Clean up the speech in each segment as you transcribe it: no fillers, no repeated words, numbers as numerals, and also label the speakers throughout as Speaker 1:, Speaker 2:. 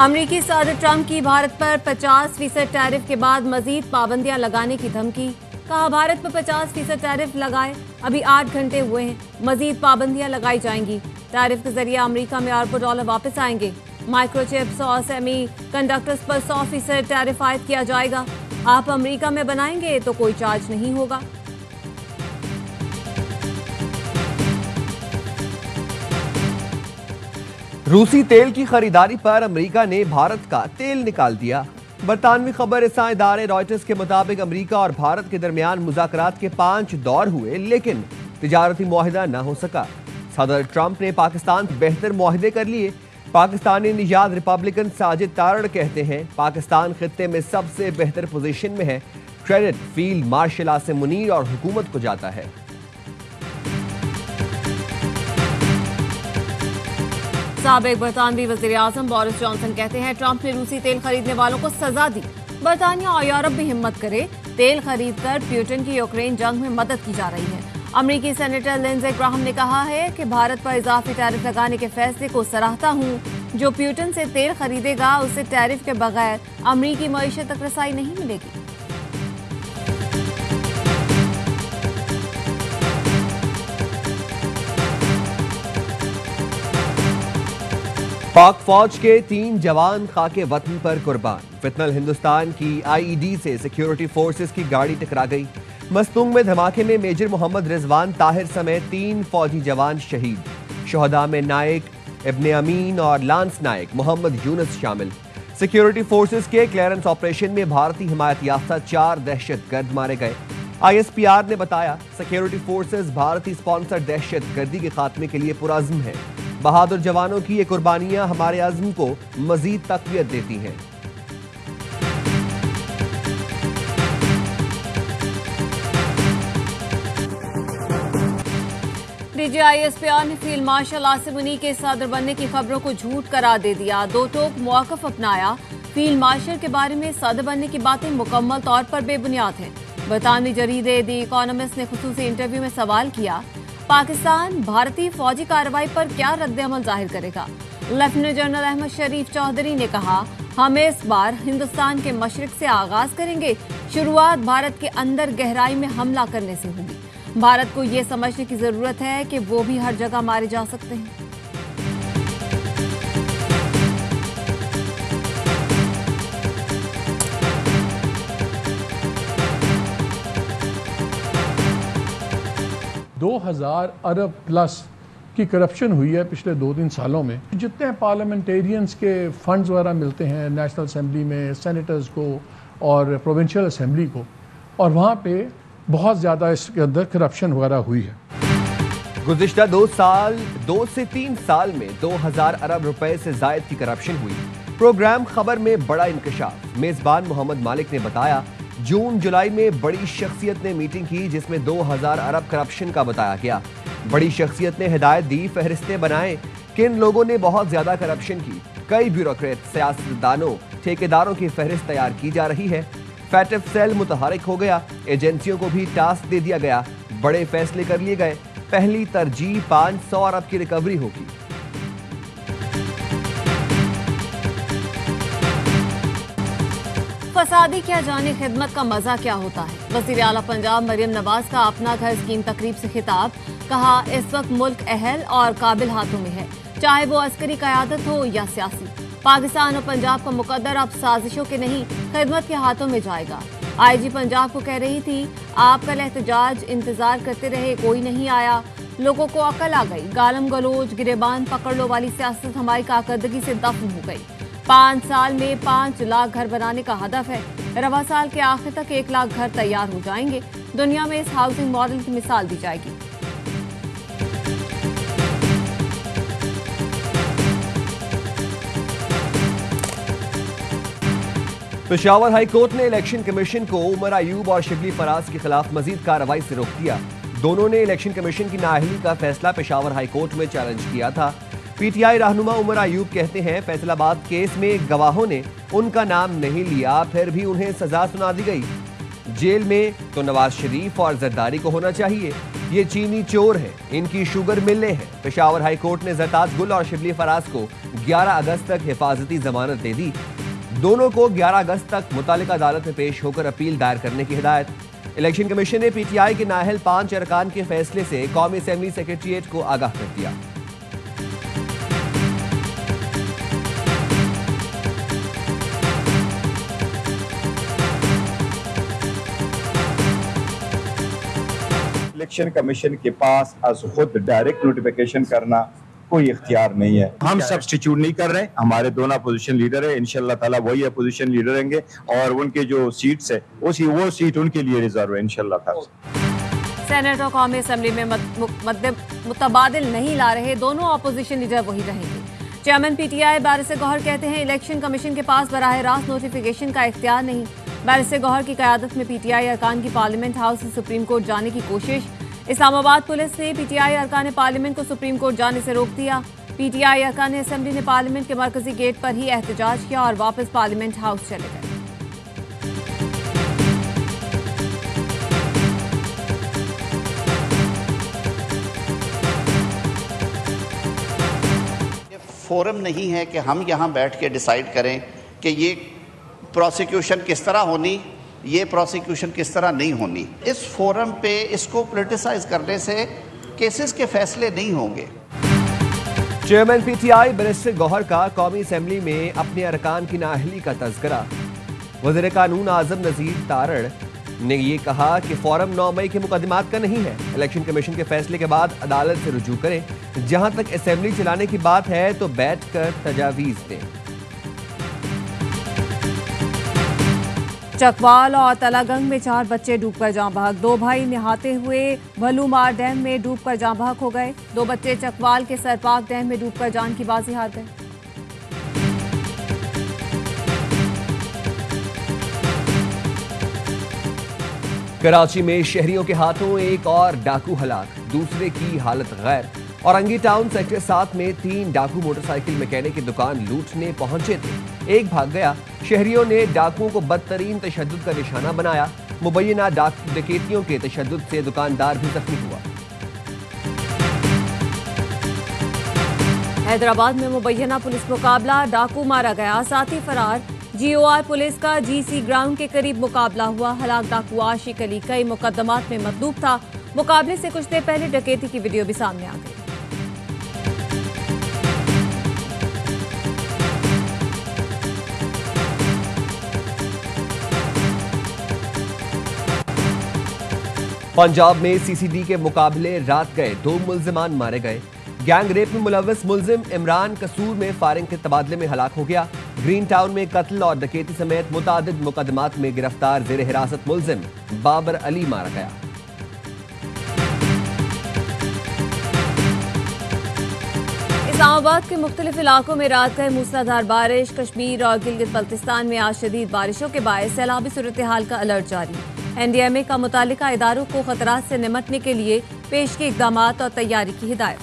Speaker 1: अमरीकी सदर ट्रंप की भारत पर 50% टैरिफ के बाद मजीद पाबंदियां लगाने की धमकी। कहा भारत पर 50% टैरिफ लगाए, अभी 8 घंटे हुए हैं, मजीद पाबंदियां लगाई जाएंगी। टैरिफ के जरिए अमेरिका में अरबों डॉलर वापस आएंगे। माइक्रोचिप्स और सेमी कंडक्टर्स पर 100% टैरिफ आयद किया जाएगा। आप अमेरिका में बनाएंगे तो कोई चार्ज नहीं होगा।
Speaker 2: रूसी तेल की खरीदारी पर अमेरिका ने भारत का तेल निकाल दिया। बरतानवी खबर रसां इदारे रॉयटर्स के मुताबिक अमेरिका और भारत के दरमियान मुज़ाकरात के 5 दौर हुए, लेकिन तिजारती मुआहिदा न हो सका। सदर ट्रंप ने पाकिस्तान से बेहतर मुआहिदे कर लिए। पाकिस्तानी निजात रिपब्लिकन साजिद तारड़ कहते हैं पाकिस्तान खित्ते में सबसे बेहतर पोजीशन में है। Credit field marshal Asim Munir और हुकूमत को जाता है।
Speaker 1: साबिक बरतानवी वज़ीर आज़म बोरिस जॉनसन कहते हैं ट्रंप ने रूसी तेल खरीदने वालों को सजा दी। बरतानिया और यूरोप भी हिम्मत करे, तेल खरीद कर पुतिन की यूक्रेन जंग में मदद की जा रही है। अमेरिकी सेनेटर लिंडसे ग्राहम ने कहा है कि भारत पर इजाफी टैरिफ लगाने के फैसले को सराहता हूं। जो पुतिन से तेल खरीदेगा उसे टैरिफ के बगैर अमेरिकी मईशत तक रसाई नहीं मिलेगी।
Speaker 2: पाक फौज के 3 जवान खाके वतन पर कुर्बान। फितनल हिंदुस्तान की आईईडी से सिक्योरिटी फोर्सेस की गाड़ी टकरा गई। मस्तूंग में धमाके में मेजर मोहम्मद रिजवान ताहिर समेत 3 फौजी जवान शहीद। शोहदा में नायक इब्ने अमीन और लांस नायक मोहम्मद यूनुस शामिल। सिक्योरिटी फोर्सेस के क्लियरेंस ऑपरेशन में भारतीय हिमायत याफ्ता 4 दहशतगर्द मारे गए। ISPR ने बताया सिक्योरिटी फोर्सेस भारतीय स्पॉन्सर दहशत गर्दी के खात्मे के लिए पुरअज़्म है। बहादुर जवानों की ये कुर्बानियां हमारे अज़्म को मजीद तक़वियत देती हैं।
Speaker 1: डीजी ISPR ने फील्ड मार्शल आसिम मुनीर के सदर बनने की खबरों को झूठ करार दे दिया। 2 टोक मौक़िफ़ अपनाया। फील्ड मार्शल के बारे में सदर बनने की बातें मुकम्मल तौर पर बेबुनियाद हैं। बरतानवी जरीदे द इकोनॉमिस्ट ने खुसूसी इंटरव्यू में सवाल किया, पाकिस्तान भारतीय फौजी कार्रवाई पर क्या रद्द-ए-अमल जाहिर करेगा। लेफ्टिनेंट जनरल अहमद शरीफ चौधरी ने कहा, हम इस बार हिंदुस्तान के मशरिक से आगाज करेंगे। शुरुआत भारत के अंदर गहराई में हमला करने से होगी। भारत को ये समझने की जरूरत है कि वो भी हर जगह मारे जा सकते हैं।
Speaker 3: $2000 अरब प्लस की करप्शन हुई है पिछले 2-3 सालों में। जितने पार्लियामेंटेरियंस के फंड्स वगैरह मिलते हैं नेशनल असेंबली में, सेनेटर्स को और प्रोविंशियल असेंबली को, और वहाँ पे बहुत ज़्यादा इसके अंदर करप्शन वगैरह हुई है।
Speaker 2: गुज़िश्ता 2 से 3 साल में 2000 अरब रुपए से जायद की करप्शन हुई। प्रोग्राम खबर में बड़ा इंकशाफ। मेज़बान मोहम्मद मालिक ने बताया, जून जुलाई में बड़ी शख्सियत ने मीटिंग की जिसमें 2000 अरब करप्शन का बताया गया। बड़ी शख्सियत ने हिदायत दी, फहरिस्तें बनाएं किन लोगों ने बहुत ज्यादा करप्शन की। कई ब्यूरोक्रेट, सियासतदानों, ठेकेदारों की फहरिस्त तैयार की जा रही है। फैटफ सेल मुतहरिक हो गया। एजेंसियों को भी टास्क दे दिया गया। बड़े फैसले कर लिए गए। पहली तरजीह 500 अरब की रिकवरी होगी।
Speaker 1: फसादी क्या जाने खिदमत का मजा क्या होता है। वज़ीर आला पंजाब मरियम नवाज का अपना घर स्कीम तकरीब से खिताब। कहा, इस वक्त मुल्क अहल और काबिल हाथों में है, चाहे वो अस्करी क़यादत हो या सियासी। पाकिस्तान और पंजाब का मुकद्दर अब साजिशों के नहीं खिदमत के हाथों में जाएगा। IG पंजाब को कह रही थी, आपका एहतजाज इंतजार करते रहे, कोई नहीं आया, लोगों को अकल आ गई। गालम गलोच, गिरेबान पकड़ लो वाली सियासत हमारी कारकर्दगी से दफन हो गई। 5 साल में 5 लाख घर बनाने का हदफ है। रवा साल के आखिर तक 1 लाख घर तैयार हो जाएंगे। दुनिया में इस हाउसिंग मॉडल की मिसाल दी जाएगी।
Speaker 2: पेशावर हाई कोर्ट ने इलेक्शन कमीशन को उमर अयूब और शिबली फराज के खिलाफ मजीद कार्रवाई से रोक दिया। दोनों ने इलेक्शन कमीशन की नाअहली का फैसला पेशावर हाई कोर्ट में चैलेंज किया था। PTI रहनुमा उमर अयूब कहते हैं, फैसलाबाद केस में गवाहों ने उनका नाम नहीं लिया, फिर भी उन्हें सजा सुना दी गई। जेल में तो नवाज शरीफ और जरदारी को होना चाहिए। ये चीनी चोर हैं, इनकी शुगर मिलें हैं। पेशावर हाई कोर्ट ने ज़रताज गुल और शिबली फराज को 11 अगस्त तक हिफाजती जमानत दे दी। दोनों को 11 अगस्त तक मुतालिका अदालत में पेश होकर अपील दायर करने की हिदायत। इलेक्शन कमीशन ने पीटीआई के नाअहल 5 अरकान के फैसले से कौमी असेंबली सेक्रेटेरिएट को आगाह कर दिया।
Speaker 4: इलेक्शन कमीशन के पास आज खुद डायरेक्ट नोटिफिकेशन करना कोई इख्तियार नहीं है। हम सब्स्टिट्यूट नहीं कर रहे, हमारे दोनों अपोजिशन लीडर है, इंशाल्लाह ताला वही अपोजिशन लीडर रहेंगे और उनके जो सीट्स है वो सीट उनके लिए रिजर्व है इंशाल्लाह ताला।
Speaker 1: सेनेट और कौमी असेंबली में मुतबादिल नहीं ला रहे, दोनों अपोजिशन लीडर वही रहेंगे। चेयरमैन पीटीआई बारिश गौहर कहते हैं इलेक्शन कमीशन के पास बराह रास्त नोटिफिकेशन का इख्तियार नहीं। बारिश गौहर की क़यादत में पीटीआई अरकान की पार्लियामेंट हाउस से सुप्रीम कोर्ट जाने की कोशिश। इस्लामाबाद पुलिस ने पीटीआई अरकान पार्लियामेंट को सुप्रीम कोर्ट जाने से रोक दिया। पीटीआई अरकान असेंबली ने पार्लियामेंट के मरकजी गेट पर ही एहतजाज किया और वापस पार्लियामेंट हाउस चले गए।
Speaker 5: फोरम नहीं है कि हम यहाँ बैठ के डिसाइड करें कि ये प्रोसिक्यूशन किस तरह होनी, ये प्रोसिक्यूशन किस तरह नहीं होनी। इस फोरम पे इसको पॉलिटिसाइज करने से केसेस के फैसले नहीं होंगे।
Speaker 2: चेयरमैन पीटीआई बारिश गौहर का कौमी असेंबली में अपने अरकान की नाअहली का तज़किरा। वज़ीर कानून आज़म नज़ीर तारड़ ने ये कहा कि फोरम 9 मई के मुकदमात का नहीं है। इलेक्शन कमीशन के फैसले के बाद अदालत से रुजू करें। जहां तक असेंबली चलाने की बात है तो बैठकर तजावीज़ दें।
Speaker 1: चकवाल और तलागंग में 4 बच्चे डूबकर जाँ बहक। 2 भाई नहाते हुए भलूमार डैम में डूबकर जाँ बहक हो गए। 2 बच्चे चकवाल के सरपाक डैम में डूबकर जान की बाजी हार गए।
Speaker 2: कराची में शहरियों के हाथों एक और डाकू हलाक, दूसरे की हालत गैर। औरंगी टाउन सेक्टर 7 में 3 डाकू मोटरसाइकिल मैकेनिक की दुकान लूटने पहुंचे थे। एक भाग गया। शहरियों ने डाकुओं को बदतरीन तशद्दुद का निशाना बनाया। मुबैना डकैतियों के तशद्दुद से दुकानदार भी जख्मी हुआ।
Speaker 1: हैदराबाद में मुबैना पुलिस मुकाबला, डाकू मारा गया, साथी फरार। जीओआर पुलिस का जीसी ग्राउंड के करीब मुकाबला हुआ। हलाक डाकू आशिक अली कई मुकदमात में मतलूब था। मुकाबले से कुछ देर पहले डकैती की वीडियो भी सामने आ गई।
Speaker 2: पंजाब में सीसीडी के मुकाबले रात गए, 2 मुल्जिमान मारे गए। गैंग रेप में मुलव्वस मुल्जिम इमरान कसूर में फायरिंग के तबादले में हलाक हो गया। ग्रीन टाउन में कत्ल और डकैती समेत मुतादिद मुकदमात में गिरफ्तार जेर हिरासत मुल्जिम बाबर अली मारा गया।
Speaker 1: इस्लामाबाद के मुख्तलिफ इलाकों में रात गए मूसलाधार बारिश। कश्मीर और गिलगित बल्तिस्तान में आज शदीद बारिशों के बायस सैलाबी सूरत हाल का अलर्ट जारी। एनडीएमए का मुतालिका इदारों को खतरात से निमटने के लिए पेश के इकदाम और तैयारी की हिदायत।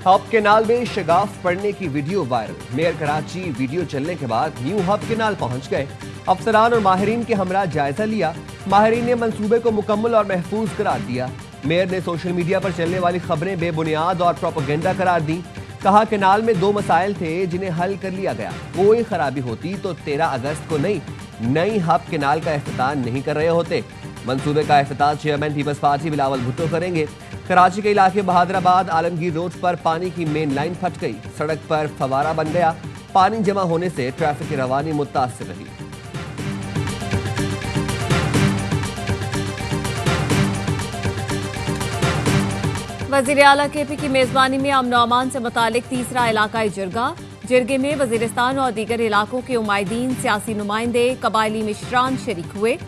Speaker 2: हब केनाल में शगाफ पड़ने की video viral. Mayor Karachi video चलने के बाद न्यू हब केनाल पहुंच गए। अफसरान और माहिरीन के हमरा जायजा लिया। माहिरीन ने मंसूबे को मुकम्मल और महफूज करार दिया। मेयर ने सोशल मीडिया पर चलने वाली खबरें बेबुनियाद और प्रोपेगेंडा करार दी। कहा केनाल में 2 मसाइल थे जिन्हें हल कर लिया गया। कोई खराबी होती तो 13 अगस्त को नई हब केनाल का इफ्तिताह नहीं कर रहे होते। मंसूबे का इफ्तिताह चेयरमैन पीपल्स पार्टी बिलावल भुट्टो करेंगे। कराची के इलाके बहादुराबाद आलमगीर रोड पर पानी की मेन लाइन फट गई। सड़क पर फवारा बन गया। पानी जमा होने से ट्रैफिक की रवानी मुतासिर रही।
Speaker 1: वज़ीर आला केपी की मेजबानी में अमन और अमान से मुतालिक तीसरा इलाकाई जिरगा। जिरगे में वजीरिस्तान और दीगर इलाकों के उमायदीन, सियासी नुमाइंदे, कबायली मिशरान शरीक हुए।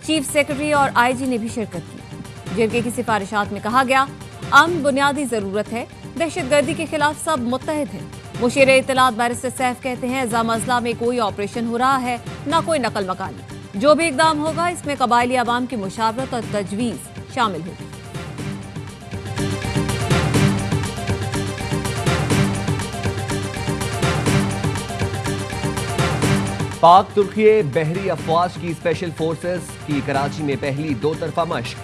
Speaker 1: चीफ सेक्रेटरी और आईजी ने भी शिरकत की। जिरगे की सिफारिशात में कहा गया अमन बुनियादी जरूरत है, दहशतगर्दी के खिलाफ सब मुत्तहिद हैं। मुशीर इत्तलात बैरिस्टर सैफ कहते हैं ज़ामज़ला में कोई ऑपरेशन हो रहा है, न कोई नकल मकानी। जो भी इकदाम होगा इसमें कबायली अवाम की मुशावरत और तजवीज़ शामिल होगी।
Speaker 2: पाक तुर्की बहरी अफवाज की स्पेशल फोर्सेस की कराची में पहली दो तरफा मश्क,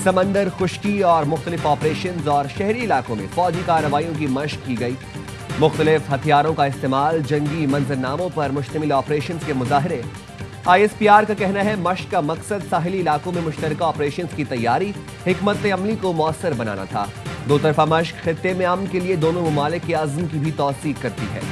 Speaker 2: समंदर, खुश्की और मुख्तलिफ ऑपरेशंस और शहरी इलाकों में फौजी कार्रवाइयों की मश्क की गई। मुख्तलिफ हथियारों का इस्तेमाल, जंगी मंजरनामों पर मुश्तमिल ऑपरेशंस के मुजाहरे। ISPR का कहना है मश्क का मकसद साहिली इलाकों में मुश्तरका ऑपरेशंस की तैयारी, हिकमत अमली को मौसर बनाना था। दो तरफा मश्क खित्ते में अमन के लिए दोनों ममालिक के अज़्म की भी तौसीक करती है।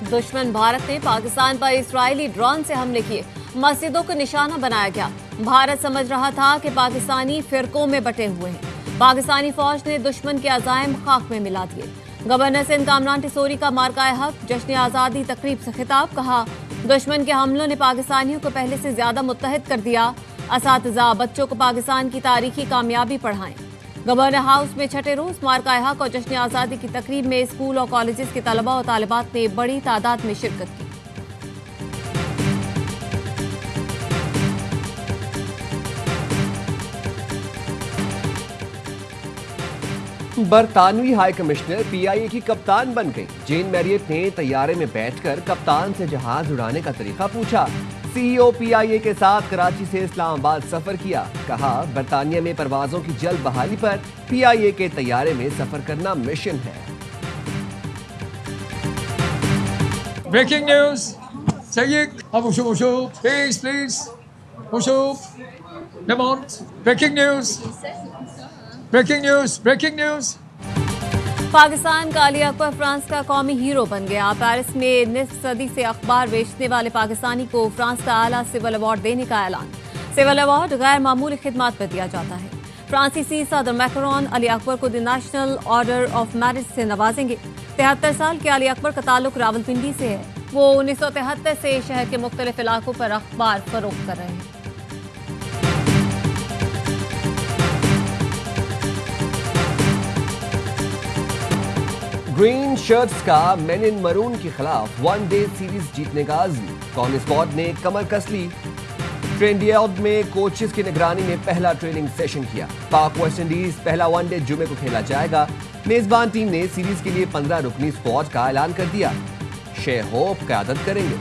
Speaker 1: दुश्मन भारत ने पाकिस्तान पर इजरायली ड्रोन से हमले किए, मस्जिदों को निशाना बनाया गया। भारत समझ रहा था कि पाकिस्तानी फिरकों में बटे हुए हैं। पाकिस्तानी फौज ने दुश्मन के अज़ाइम खाक में मिला दिए। गवर्नर सिंध कामरान टिसोरी का मार्का हक, जश्न आज़ादी तकरीब से खिताब। कहा, दुश्मन के हमलों ने पाकिस्तानियों को पहले से ज्यादा मुत्तहिद कर दिया। असातिज़ा बच्चों को पाकिस्तान की तारीखी कामयाबी पढ़ाएं। गवर्नर हाउस में छठे रोज मार्का हक और जश्न आज़ादी की तकरीब में स्कूल और कॉलेजेस के तलबा और तालिबात ने बड़ी तादाद में शिरकत की।
Speaker 2: बरतानवी हाई कमिश्नर PIA की कप्तान बन गई। जेन मैरियट ने तैयारे में बैठकर कप्तान से जहाज उड़ाने का तरीका पूछा। CEO PIA के साथ कराची से इस्लामाबाद सफर किया। कहा, बरतानिया में परवाजों की जल्द बहाली पर PIA के तैयारे में सफर करना मिशन है।
Speaker 6: Breaking news. Sayyid, please. Lamont. Breaking news.
Speaker 1: Pakistan का अली अकबर फ्रांस का कौमी हीरो बन गया। पेरिस में निस्फ सदी से अखबार बेचने वाले पाकिस्तानी को फ्रांस का आला सिविल अवार्ड देने का ऐलान। सिविल अवार्ड गैर मामूली खिदमत पर दिया जाता है। फ्रांसीसी सदर मैक्रोन अली अकबर को the national order of merit से नवाजेंगे। 73 साल के अली अकबर का ताल्लुक रावलपिंडी से है। वो 1973 से शहर के मुख्तलिफ इलाकों पर अखबार फरोख्त कर रहे हैं।
Speaker 2: ग्रीन शर्ट्स का मेन इन मरून के खिलाफ वनडे सीरीज जीतने का अज़्म। कौमी स्क्वाड ने कमर कस ली। ट्रेंडियार्ड में कोचेस की निगरानी में पहला ट्रेनिंग सेशन किया। पाक वेस्ट इंडीज पहला वनडे जुमे को खेला जाएगा। मेजबान टीम ने सीरीज के लिए 15 रुकनी स्क्वाड का ऐलान कर दिया। शेख होप क़यादत करेंगे।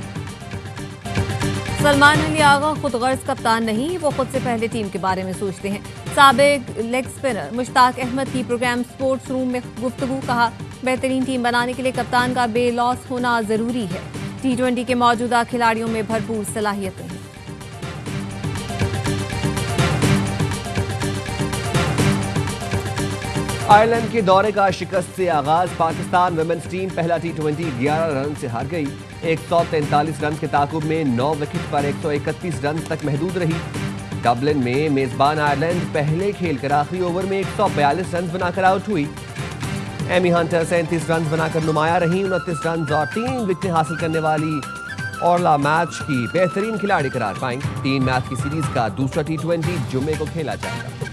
Speaker 1: सलमान अली आगा खुद गर्ज कप्तान नहीं, वो खुद से पहले टीम के बारे में सोचते हैं। साबिक लेग स्पिनर मुश्ताक अहमद की प्रोग्राम स्पोर्ट्स रूम में गुफ्तगू। कहा, बेहतरीन टीम बनाने के लिए कप्तान का बेलॉस होना जरूरी है। T20 के मौजूदा खिलाड़ियों में भरपूर सलाहियतें हैं।
Speaker 2: आयरलैंड के दौरे का शिकस्त से आगाज। पाकिस्तान वुमेन्स टीम पहला T20 11 रन से हार गई। 143 रन के ताकुब में 9 विकेट पर 131 रन तक महदूद रही। डबलिन में मेजबान आयरलैंड पहले खेलकर आखिरी ओवर में 142 रन बनाकर आउट हुई। एमी हंटर 37 रन बनाकर नुमाया रही। 29 रन और 3 विकेट हासिल करने वाली ऑरला मैच की बेहतरीन खिलाड़ी करार पाई। 3 मैच की सीरीज का दूसरा T20 जुमे को खेला जाएगा।